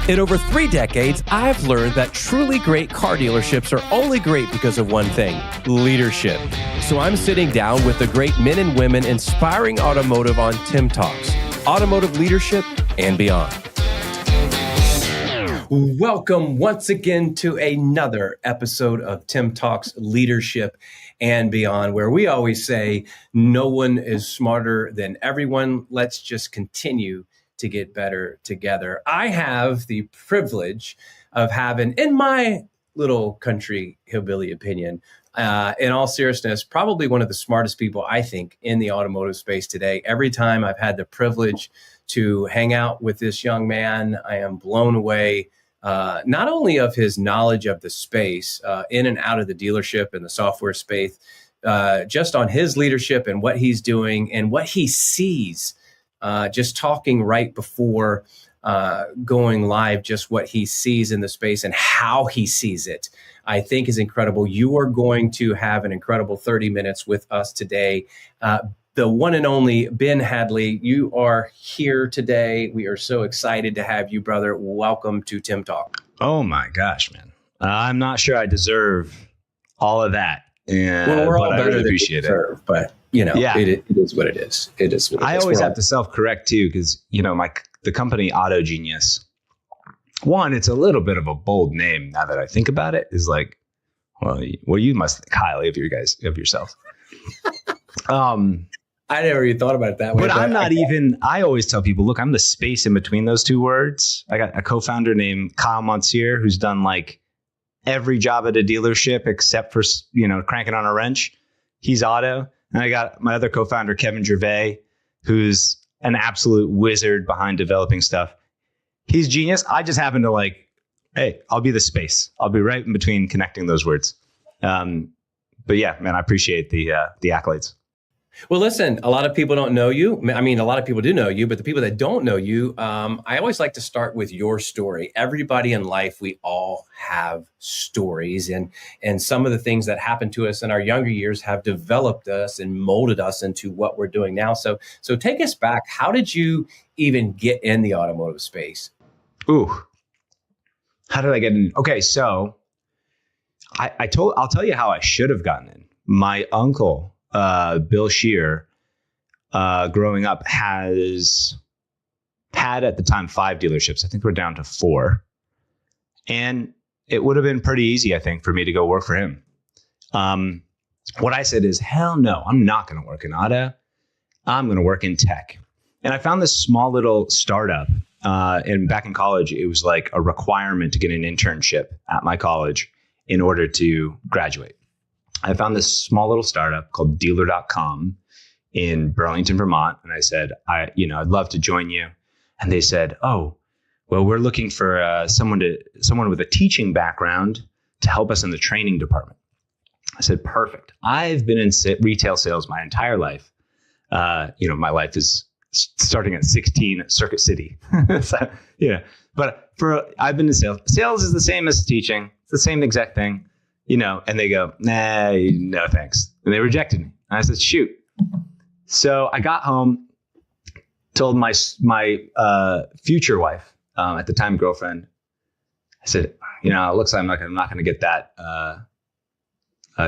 In over 3 decades, I've learned that truly great car dealerships are only great because of one thing: leadership. So I'm sitting down with the great men and women inspiring automotive on Tim Talks, automotive leadership and beyond. Welcome once again to another episode of Tim Talks Leadership and Beyond, where we always say no one is smarter than everyone. Let's just continue to get better together. I have the privilege of having, in my little country hillbilly opinion, in all seriousness, probably one of the smartest people, I think, in the automotive space today. Every time I've had the privilege to hang out with this young man, I am blown away, not only of his knowledge of the space, in and out of the dealership and the software space, just on his leadership and what he's doing and what he sees. Just talking right before going live, just what he sees in the space and how he sees it, I think is incredible. You are going to have an incredible 30 minutes with us today. The one and only Ben Hadley, you are here today. We are so excited to have you, brother. Welcome to Tim Talk. Oh my gosh, man. I'm not sure I deserve all of that. Well, we're all better than appreciate we deserve, but you know, yeah. it is what it is. It is what it is. I always have to self-correct too, because the company Auto Genius, one, it's a little bit of a bold name now that I think about it, is like, well, you must think highly of yourself. I never even thought about it that way. But I'm not I always tell people, look, I'm the space in between those two words. I got a co-founder named Kyle Monsieur, who's done like every job at a dealership except for, cranking on a wrench. He's auto. And I got my other co-founder, Kevin Gervais, who's an absolute wizard behind developing stuff. He's genius. I just happen to hey, I'll be the space. I'll be right in between connecting those words. But yeah, man, I appreciate the accolades. Well, listen, a lot of people don't know you. I mean, a lot of people do know you, but the people that don't know you, I always like to start with your story. Everybody in life, we all have stories, and some of the things that happened to us in our younger years have developed us and molded us into what we're doing now. So take us back. How did you even get in the automotive space? Ooh, how did I get in? Okay, so I'll tell you how I should have gotten in. My uncle, Bill Shear, growing up, had at the time 5 dealerships. I think we're down to 4. And it would have been pretty easy, I think, for me to go work for him. What I said is, hell no, I'm not going to work in auto. I'm going to work in tech. And I found this small little startup. And back in college, it was like a requirement to get an internship at my college in order to graduate. I found this small little startup called dealer.com in Burlington, Vermont. And I said, I'd love to join you. And they said, oh, well, we're looking for someone with a teaching background to help us in the training department. I said, perfect. I've been in retail sales my entire life. My life is starting at 16 at Circuit City. So, but I've been in sales. Sales is the same as teaching. It's the same exact thing. And they go, nah, no thanks. And they rejected me. And I said, shoot. So I got home, told my future wife, at the time girlfriend, I said, it looks like I'm not going to get that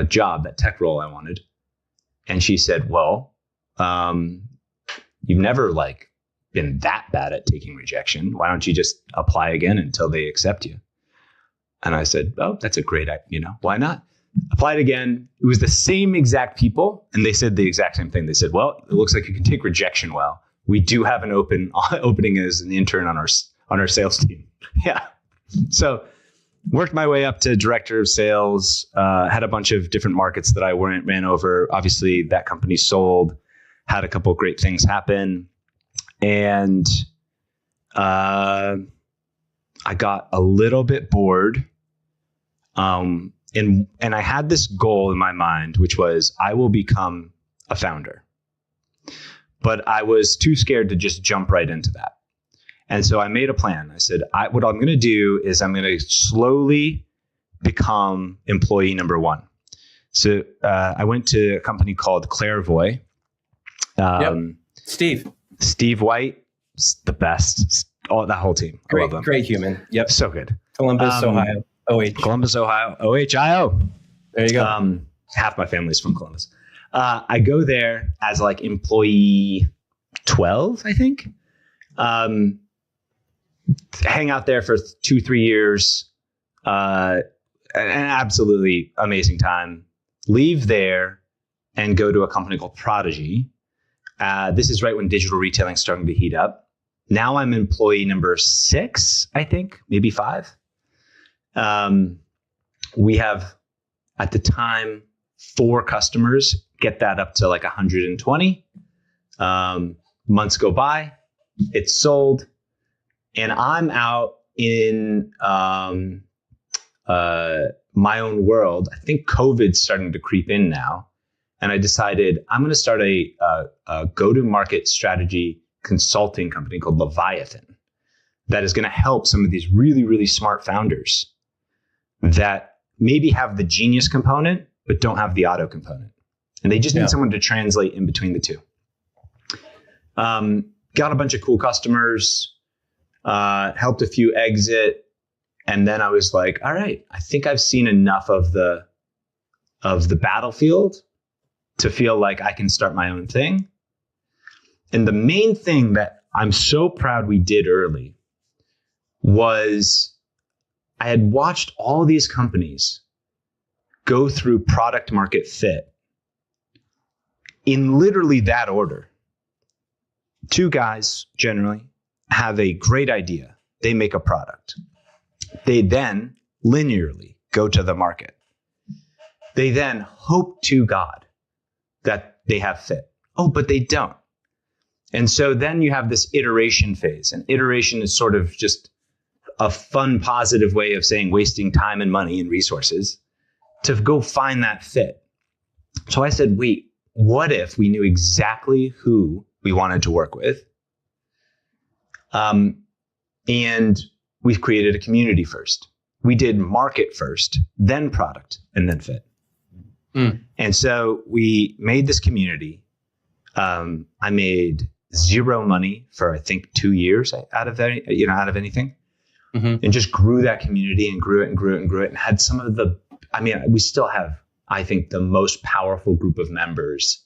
job, that tech role I wanted. And she said, well, you've never been that bad at taking rejection. Why don't you just apply again until they accept you? And I said, oh, that's a great idea. Why not? Applied again. It was the same exact people. And they said the exact same thing. They said, well, it looks like you can take rejection well. We do have an opening as an intern on our sales team. Yeah. So worked my way up to director of sales, had a bunch of different markets that I ran over. Obviously, that company sold, had a couple of great things happen. And I got a little bit bored. And I had this goal in my mind, which was I will become a founder. But I was too scared to just jump right into that. And so I made a plan. I said, what I'm going to do is I'm going to slowly become employee number 1. So I went to a company called Clairvoy. Steve White, the best. all that whole team. I love them. Great human. Yep. So good. Columbus, Ohio. OH. Columbus, Ohio. OHIO. There you go. Half my family's from Columbus. I go there as like employee 12, I think. Hang out there for 2-3 years. An absolutely amazing time. Leave there and go to a company called Prodigy. This is right when digital retailing is starting to heat up. Now I'm employee number 6, I think, maybe 5. We have, at the time, 4 customers, get that up to like 120. Months go by, it's sold, and I'm out in my own world. I think COVID's starting to creep in now. And I decided I'm going to start a go-to-market strategy consulting company called Leviathan that is going to help some of these really, really smart founders that maybe have the genius component, but don't have the auto component. And they just need someone to translate in between the two. Got a bunch of cool customers, helped a few exit. And then I was like, all right, I think I've seen enough of the battlefield to feel like I can start my own thing. And the main thing that I'm so proud we did early was I had watched all these companies go through product market fit in literally that order. 2 guys generally have a great idea. They make a product. They then linearly go to the market. They then hope to God that they have fit. Oh, but they don't. And so then you have this iteration phase. And iteration is sort of just a fun, positive way of saying wasting time and money and resources to go find that fit. So I said, wait, what if we knew exactly who we wanted to work with? And we've created a community first. We did market first, then product, and then fit. And so we made this community. I made 0 money for, I think, 2 years out of anything, and just grew that community and grew it and grew it and grew it, and had some of the, we still have, I think, the most powerful group of members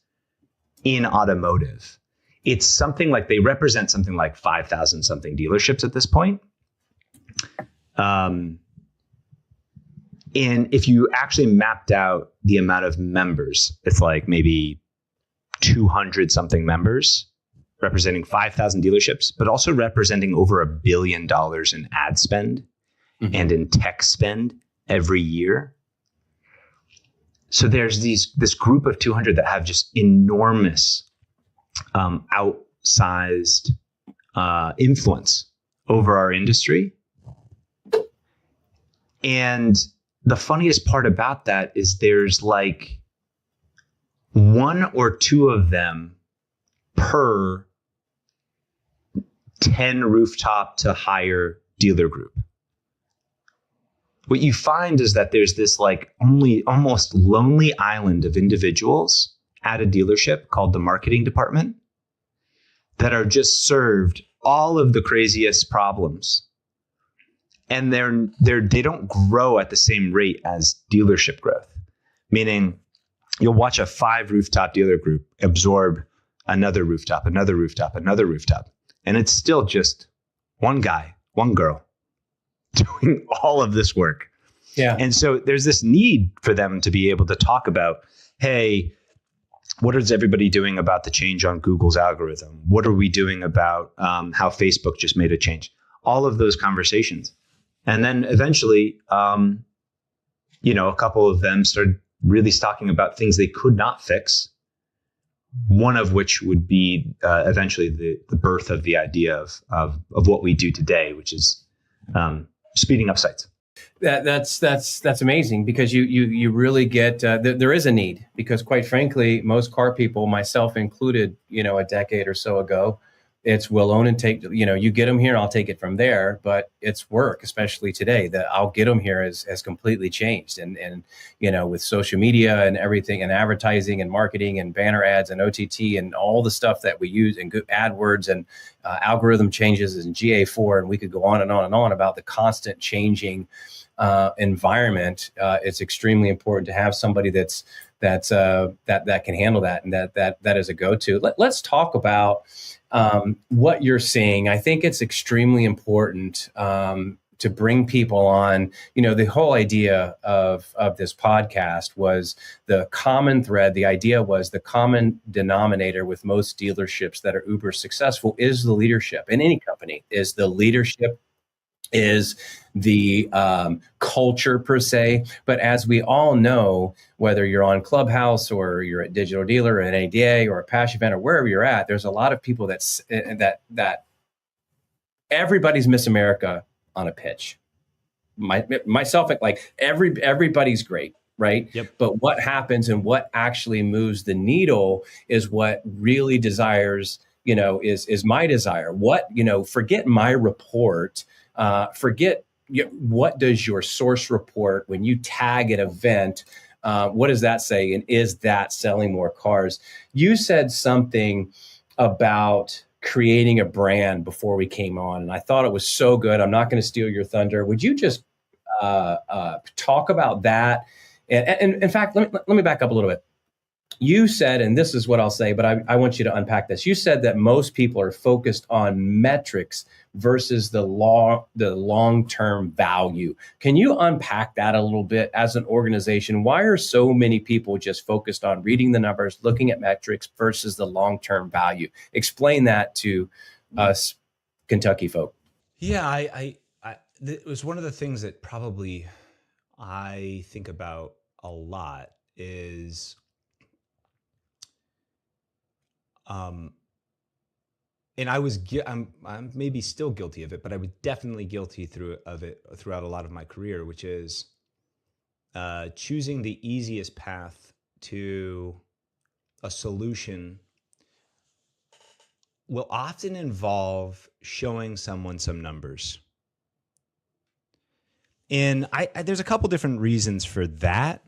in automotive. It's something like, they represent something like 5,000 something dealerships at this point. And if you actually mapped out the amount of members, it's like maybe 200 something members representing 5,000 dealerships, but also representing over $1 billion in ad spend and in tech spend every year. So there's this group of 200 that have just enormous outsized influence over our industry. And the funniest part about that is there's like 1 or 2 of them per 10 rooftop to higher dealer group. What you find is that there's this like almost lonely island of individuals at a dealership called the marketing department that are just served all of the craziest problems. And they don't grow at the same rate as dealership growth. Meaning you'll watch a 5 rooftop dealer group absorb another rooftop, another rooftop, another rooftop. And it's still just one guy, one girl doing all of this work. Yeah. And so there's this need for them to be able to talk about, hey, what is everybody doing about the change on Google's algorithm? What are we doing about how Facebook just made a change? All of those conversations. And then eventually, a couple of them started really talking about things they could not fix. One of which would be eventually the birth of the idea of what we do today, which is speeding up sites. That's amazing, because you really get there is a need, because quite frankly, most car people, myself included, a decade or so ago, It's we'll own and take, you get them here, I'll take it from there. But it's work, especially today, that I'll get them here has completely changed. And with social media and everything and advertising and marketing and banner ads and OTT and all the stuff that we use and AdWords and algorithm changes and GA4, and we could go on and on and on about the constant changing environment. It's extremely important to have somebody that can handle that, and that is a go-to. Let's talk about what you're seeing. I think it's extremely important to bring people on. The whole idea of this podcast was the common thread. The idea was the common denominator with most dealerships that are uber successful is the leadership. In any company, is the leadership, is the culture per se. But as we all know, whether you're on Clubhouse or you're at Digital Dealer or an ADA or a Passion Event or wherever you're at, there's a lot of people that everybody's Miss America on a pitch. Myself, like everybody's great, right? Yep. But what happens and what actually moves the needle is what really desires, is my desire. What, forget my report. Forget what does your source report when you tag an event, what does that say? And is that selling more cars? You said something about creating a brand before we came on, and I thought it was so good. I'm not going to steal your thunder. Would you just talk about that? And in fact, let me back up a little bit. You said, and this is what I'll say, but I want you to unpack this. You said that most people are focused on metrics versus the long-term value. Can you unpack that a little bit as an organization? Why are so many people just focused on reading the numbers, looking at metrics versus the long-term value? Explain that to us Kentucky folk. Yeah, it was one of the things that probably I think about a lot is and I'm maybe still guilty of it, but I was definitely guilty of it throughout a lot of my career, which is choosing the easiest path to a solution will often involve showing someone some numbers. And there's a couple different reasons for that.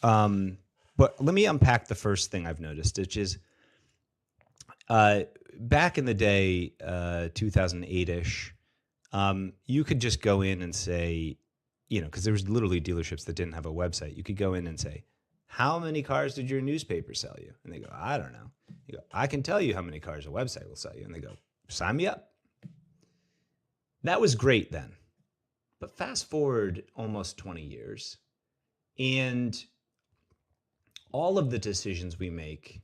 But let me unpack the first thing I've noticed, which is back in the day, 2008-ish, you could just go in and say, because there was literally dealerships that didn't have a website. You could go in and say, how many cars did your newspaper sell you? And they go, I don't know. You go, I can tell you how many cars a website will sell you. And they go, sign me up. That was great then. But fast forward almost 20 years, and all of the decisions we make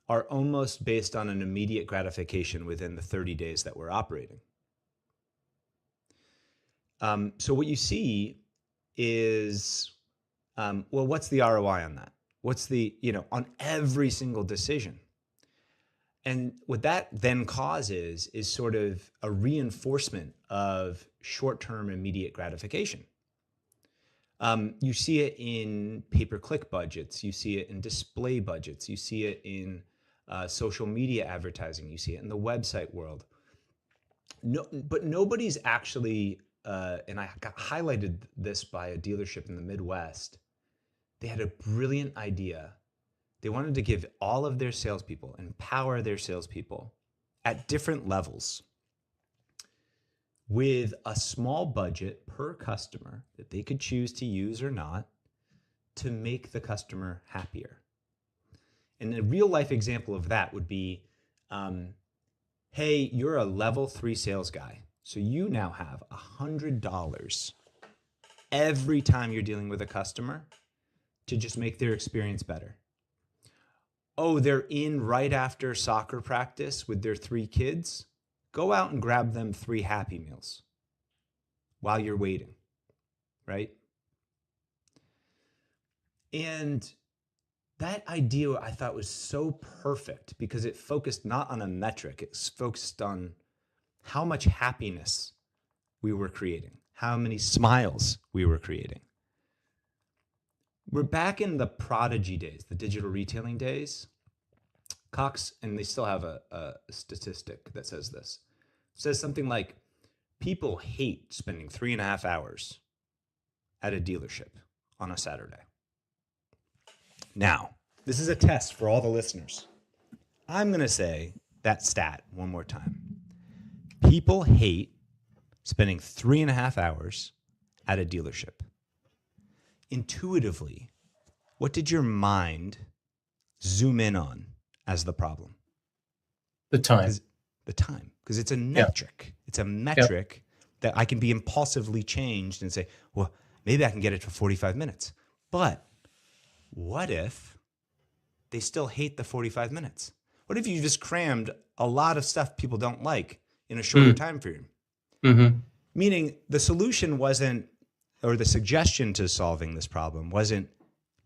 are almost based on an immediate gratification within the 30 days that we're operating. So what you see is, what's the ROI on that? What's the, on every single decision? And what that then causes is sort of a reinforcement of short-term immediate gratification. You see it in pay-per-click budgets. You see it in display budgets. You see it in social media advertising. You see it in the website world. But nobody's actually, and I got highlighted this by a dealership in the Midwest. They had a brilliant idea. They wanted to give all of their salespeople, empower their salespeople at different levels with a small budget per customer that they could choose to use or not to make the customer happier. And a real life example of that would be, hey, you're a level 3 sales guy. So you now have $100 every time you're dealing with a customer to just make their experience better. Oh, they're in right after soccer practice with their 3 kids. Go out and grab them 3 Happy Meals while you're waiting, right? And that idea I thought was so perfect because it focused not on a metric, it focused on how much happiness we were creating, how many smiles we were creating. We're back in the prodigy days, the digital retailing days. Cox, and they still have a statistic that says this. It says something like, people hate spending 3.5 hours at a dealership on a Saturday. Now, this is a test for all the listeners. I'm going to say that stat one more time. People hate spending 3.5 hours at a dealership. Intuitively, what did your mind zoom in on as the problem? The time. The time, because it's a metric. Yeah. It's a metric that I can be impulsively changed and say, well, maybe I can get it to 45 minutes. But what if they still hate the 45 minutes? What if you just crammed a lot of stuff people don't like in a shorter time frame? Mm-hmm. Meaning the solution wasn't, or the suggestion to solving this problem wasn't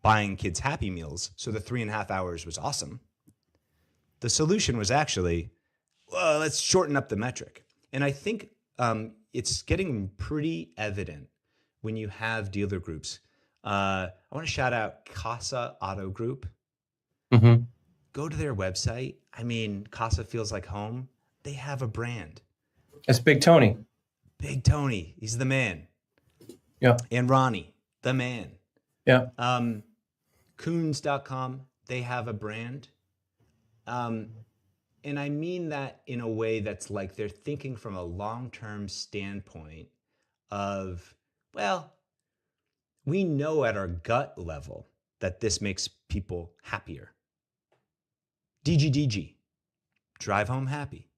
buying kids Happy Meals, so the 3.5 hours was awesome. The solution was actually, well, let's shorten up the metric. And I think it's getting pretty evident when you have dealer groups. I want to shout out Casa Auto Group. Mm-hmm. Go to their website. I mean, Casa feels like home. They have a brand. That's Big Tony. Big Tony. He's the man. Yeah. And Ronnie, the man. Yeah. Coons.com, they have a brand. And I mean that in a way that's like they're thinking from a long-term standpoint of, well, we know at our gut level that this makes people happier. DGDG, drive home happy.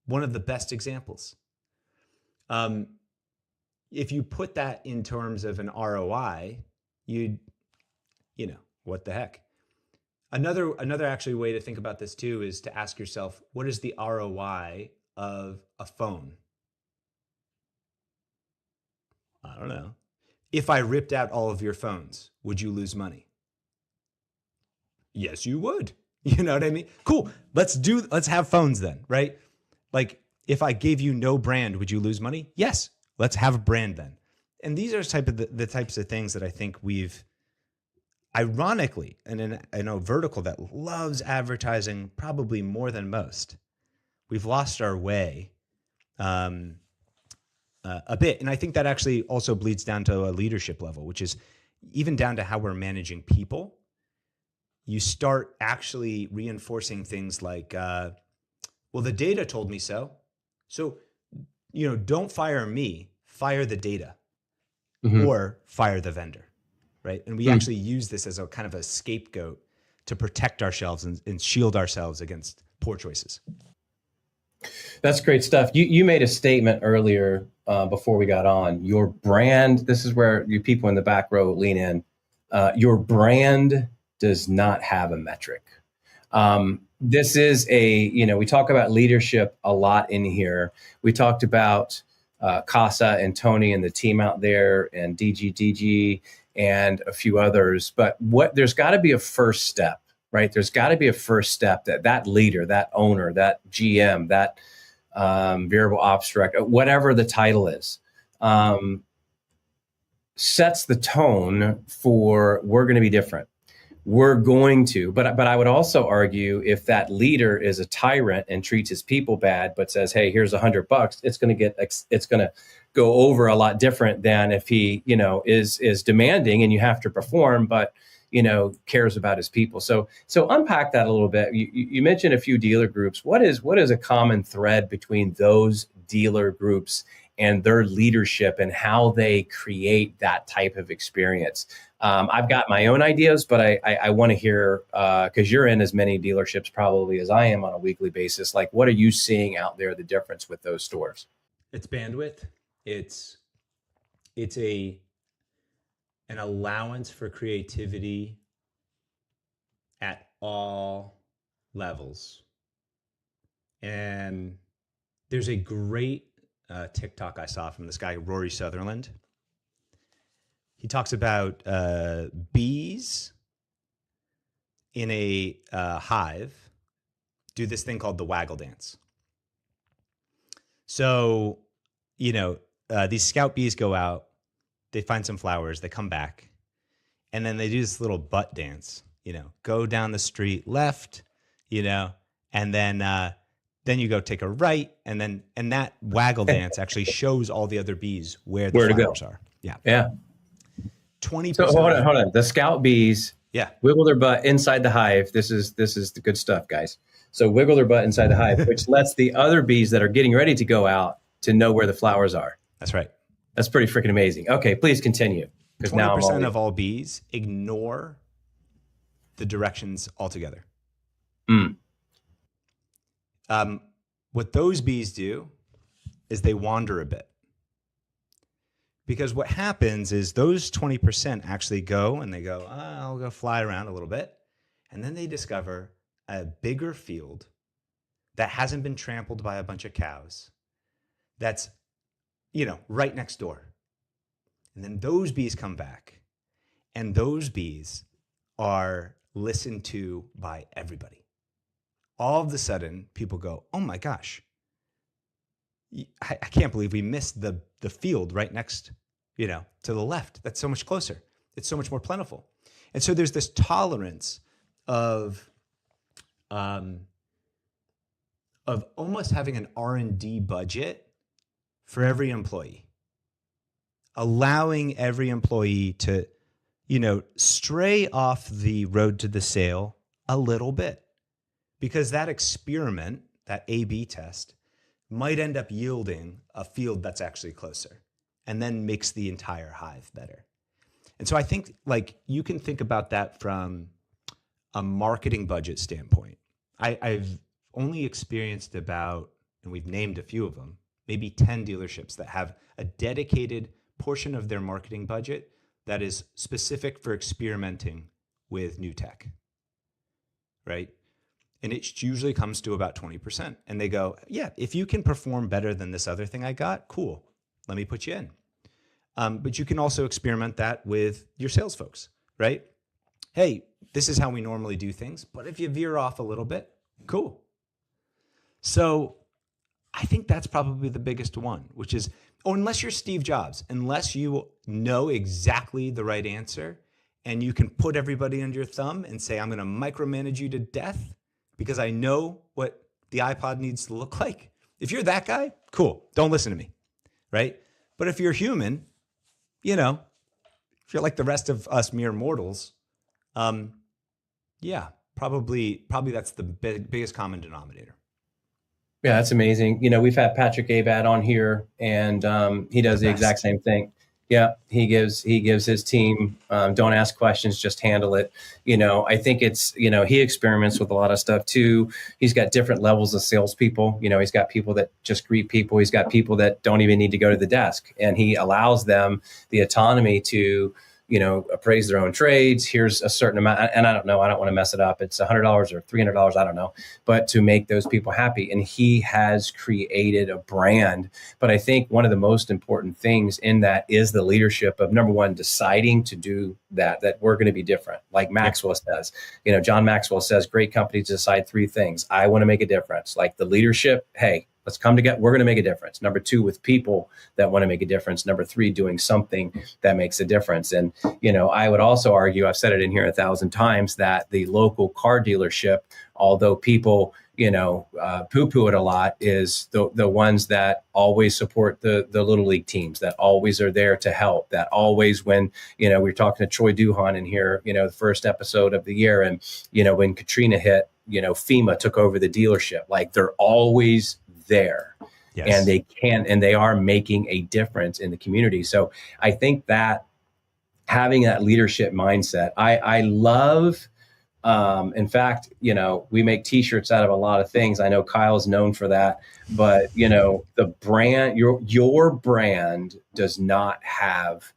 One of the best examples. If you put that in terms of an ROI, you know, what the heck? Another actually way to think about this too is to ask yourself, what is the ROI of a phone? I don't know. If I ripped out all of your phones, would you lose money? Yes, you would. You know what I mean? Cool. Let's have phones then, right? Like if I gave you no brand, would you lose money? Yes. Let's have a brand then. And these are the types of things that I think we've, ironically, and in a vertical that loves advertising probably more than most, we've lost our way a bit. And I think that actually also bleeds down to a leadership level, which is even down to how we're managing people. You start actually reinforcing things like, well, the data told me so. So, don't fire me, fire the data, or fire the vendor. Right. And we actually use this as a kind of a scapegoat to protect ourselves and shield ourselves against poor choices. That's great stuff. You made a statement earlier before we got on. Your brand, this is where you people in the back row lean in. Your brand does not have a metric. This is we talk about leadership a lot in here. We talked about Casa and Tony and the team out there and DGDG and a few others. But there's got to be a first step, right? There's got to be a first step that leader, that owner, that GM, that variable ops director, whatever the title is, sets the tone for we're going to be different. We're going to, but I would also argue if that leader is a tyrant and treats his people bad, but says, "Hey, here's $100," it's going to go over a lot different than if he, is demanding and you have to perform, but cares about his people. So unpack that a little bit. You mentioned a few dealer groups. What is a common thread between those dealer groups and their leadership and how they create that type of experience? I've got my own ideas, but I want to hear, because you're in as many dealerships probably as I am on a weekly basis. Like, what are you seeing out there, the difference with those stores? It's bandwidth. It's an allowance for creativity at all levels. And there's a great TikTok I saw from this guy, Rory Sutherland. He talks about bees in a hive do this thing called the waggle dance. So, these scout bees go out, they find some flowers, they come back, and then they do this little butt dance, go down the street left, and then you go take a right, and that waggle dance actually shows all the other bees where the flowers are. Yeah. Yeah. 20%. So hold on. The scout bees wiggle their butt inside the hive. This is the good stuff, guys. So wiggle their butt inside the hive, which lets the other bees that are getting ready to go out to know where the flowers are. That's right. That's pretty freaking amazing. Okay, please continue. 20% of all bees ignore the directions altogether. What those bees do is they wander a bit. Because what happens is those 20% actually go and they go, I'll go fly around a little bit. And then they discover a bigger field that hasn't been trampled by a bunch of cows. That's, right next door. And then those bees come back, and those bees are listened to by everybody. All of a sudden, people go, oh my gosh, I can't believe we missed the field right next, to the left. That's so much closer. It's so much more plentiful. And so there's this tolerance of almost having an R&D budget for every employee, allowing every employee to, stray off the road to the sale a little bit, because that experiment, that A/B test, might end up yielding a field that's actually closer, and then makes the entire hive better. And so I think you can think about that from a marketing budget standpoint. I've only experienced about, and we've named a few of them, maybe 10 dealerships that have a dedicated portion of their marketing budget that is specific for experimenting with new tech, right? And it usually comes to about 20%. And they go, yeah, if you can perform better than this other thing I got, cool, let me put you in. But you can also experiment that with your sales folks, right? Hey, this is how we normally do things, but if you veer off a little bit, cool. So I think that's probably the biggest one, which is, unless you're Steve Jobs, unless you know exactly the right answer and you can put everybody under your thumb and say, I'm going to micromanage you to death because I know what the iPod needs to look like. If you're that guy, cool. Don't listen to me, right? But if you're human, if you're like the rest of us mere mortals, probably that's the biggest common denominator. Yeah, that's amazing. We've had Patrick Abad on here, and he does the exact same thing. Yeah, he gives his team, don't ask questions, just handle it. I think it's, he experiments with a lot of stuff too. He's got different levels of salespeople. He's got people that just greet people. He's got people that don't even need to go to the desk, and he allows them the autonomy to, appraise their own trades. Here's a certain amount. And I don't know, I don't want to mess it up. It's $100 or $300. I don't know, but to make those people happy. And he has created a brand. But I think one of the most important things in that is the leadership of, number one, deciding to do that we're going to be different. Like Maxwell says, John Maxwell says, great companies decide three things. I want to make a difference. Like the leadership, hey, let's come together. We're going to make a difference. Number two, with people that want to make a difference. Number three, doing something that makes a difference. And, I would also argue, I've said it in here 1,000 times, that the local car dealership, although people, poo-poo it a lot, is the ones that always support the little league teams, that always are there to help, that always, when, we were talking to Troy Duhan in here, the first episode of the year. And, when Katrina hit, FEMA took over the dealership, like they're always there. Yes. And they are making a difference in the community. So I think that having that leadership mindset, I love, in fact, we make t-shirts out of a lot of things. I know Kyle's known for that, but the brand, your brand does not have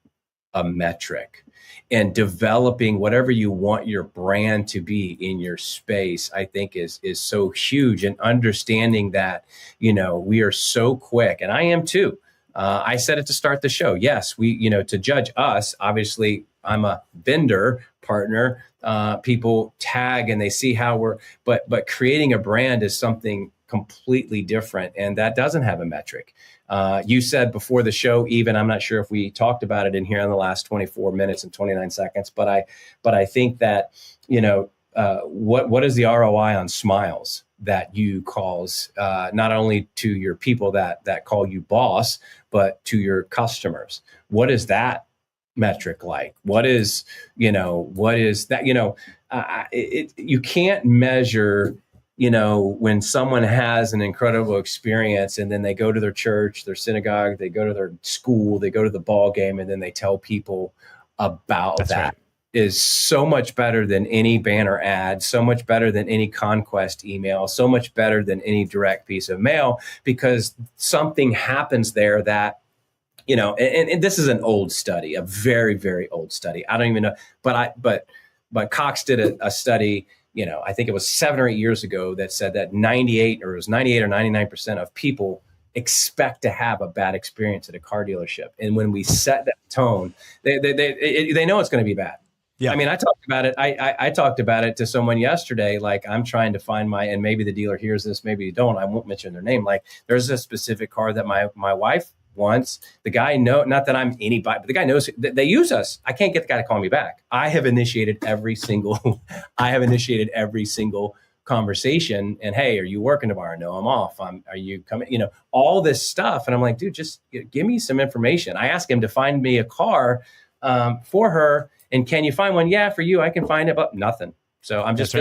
a metric. And developing whatever you want your brand to be in your space, I think is so huge. And understanding that, we are so quick, and I am too. I said it to start the show. Yes, we, to judge us, obviously I'm a vendor partner. People tag and they see how we're, but creating a brand is something completely different. And that doesn't have a metric. You said before the show, even, I'm not sure if we talked about it in here in the last 24 minutes and 29 seconds, but I think that, what is the ROI on smiles that you cause, not only to your people that call you boss, but to your customers? What is that metric like? What is that? You can't measure, when someone has an incredible experience and then they go to their church, their synagogue, they go to their school, they go to the ball game, and then they tell people about That's that. right. Is so much better than any banner ad, so much better than any conquest email, so much better than any direct piece of mail, because something happens there that, and this is an old study, a very, very old study. I don't even know, but Cox did a study, I think it was 7 or 8 years ago, that said that 98 or 99% of people expect to have a bad experience at a car dealership. And when we set that tone, they know it's going to be bad. Yeah. I mean, I talked about it. I talked about it to someone yesterday. Like, I'm trying to find and maybe the dealer hears this, maybe you don't. I won't mention their name. Like, there's a specific car that my wife wants. The guy not that I'm anybody, but the guy knows that they use us. I can't get the guy to call me back. I have initiated every single conversation. And, hey, are you working tomorrow? No, I'm off. Are you coming? All this stuff. And I'm like, dude, just give me some information. I asked him to find me a car for her. And can you find one? Yeah, for you, I can find it, but nothing. So I'm just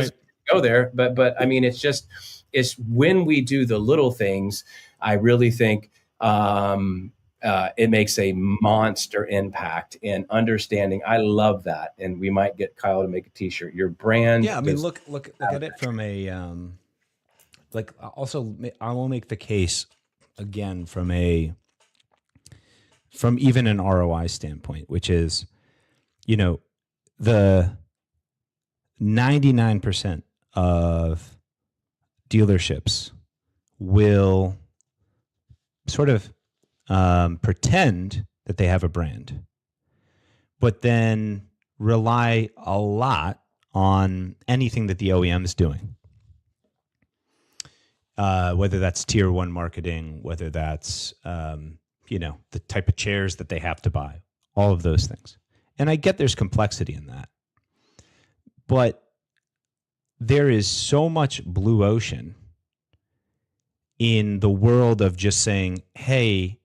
go there. But I mean, it's when we do the little things, I really think it makes a monster impact in understanding. I love that. And we might get Kyle to make a t-shirt. Your brand. Yeah. I mean, look at it from a, also I will make the case again from even an ROI standpoint, which is, the 99% of dealerships will sort of pretend that they have a brand, but then rely a lot on anything that the OEM is doing. Whether that's tier one marketing, whether that's, the type of chairs that they have to buy, all of those things. And I get there's complexity in that, but there is so much blue ocean in the world of just saying, hey,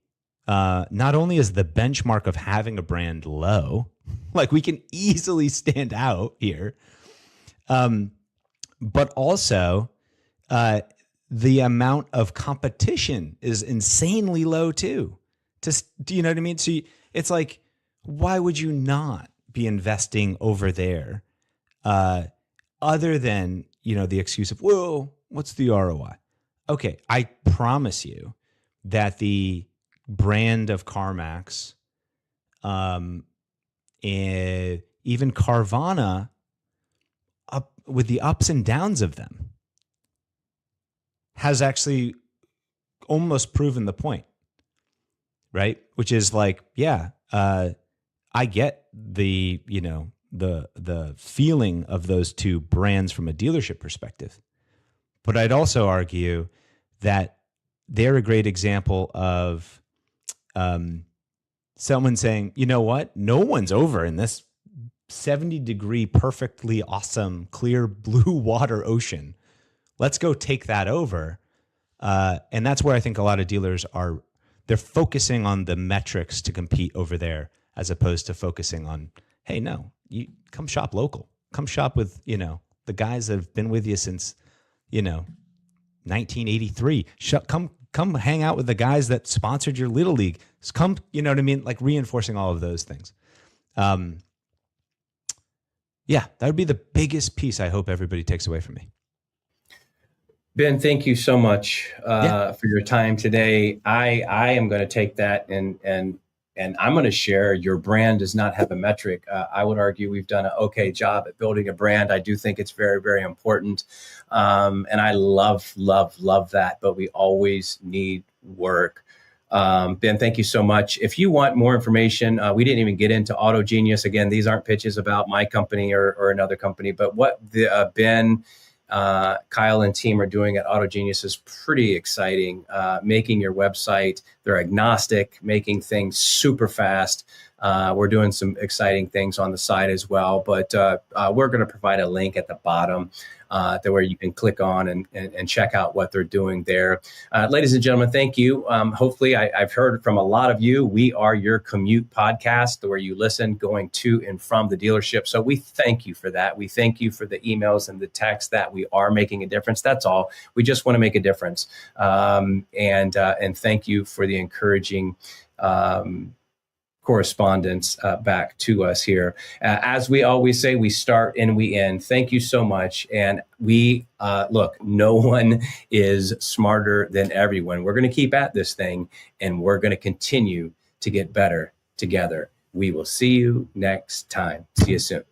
not only is the benchmark of having a brand low, like we can easily stand out here, but also the amount of competition is insanely low too. Do you know what I mean? So it's like, why would you not be investing over there other than, the excuse of, well, what's the ROI? Okay, I promise you that the brand of CarMax, and even Carvana, with the ups and downs of them, has actually almost proven the point, right? Which is like, yeah, I get the feeling of those two brands from a dealership perspective, but I'd also argue that they're a great example of someone saying, you know what, no one's over in this 70-degree, perfectly awesome, clear blue water ocean. Let's go take that over. And that's where I think a lot of dealers they're focusing on the metrics to compete over there, as opposed to focusing on, hey, no, you come shop local. Come shop with, the guys that have been with you since, 1983. Come hang out with the guys that sponsored your Little League. Come, you know what I mean? Like reinforcing all of those things. Yeah, that would be the biggest piece I hope everybody takes away from me. Ben, thank you so much for your time today. I am going to take that and I'm going to share. Your brand does not have a metric. I would argue we've done an okay job at building a brand. I do think it's very, very important. And I love that, but we always need work. Ben, thank you so much. If you want more information, we didn't even get into Auto Genius. Again, these aren't pitches about my company or another company, but what Ben Kyle and team are doing at AutoGenius is pretty exciting. Making your website, they're agnostic, making things super fast. We're doing some exciting things on the side as well, but we're going to provide a link at the bottom to where you can click on and check out what they're doing there. Ladies and gentlemen, thank you. Hopefully, I've heard from a lot of you. We are your commute podcast where you listen going to and from the dealership. So we thank you for that. We thank you for the emails and the texts that we are making a difference. That's all. We just want to make a difference. And thank you for the encouraging correspondence back to us here. As we always say, we start and we end. Thank you so much. And we look, no one is smarter than everyone. We're going to keep at this thing and we're going to continue to get better together. We will see you next time. See you soon.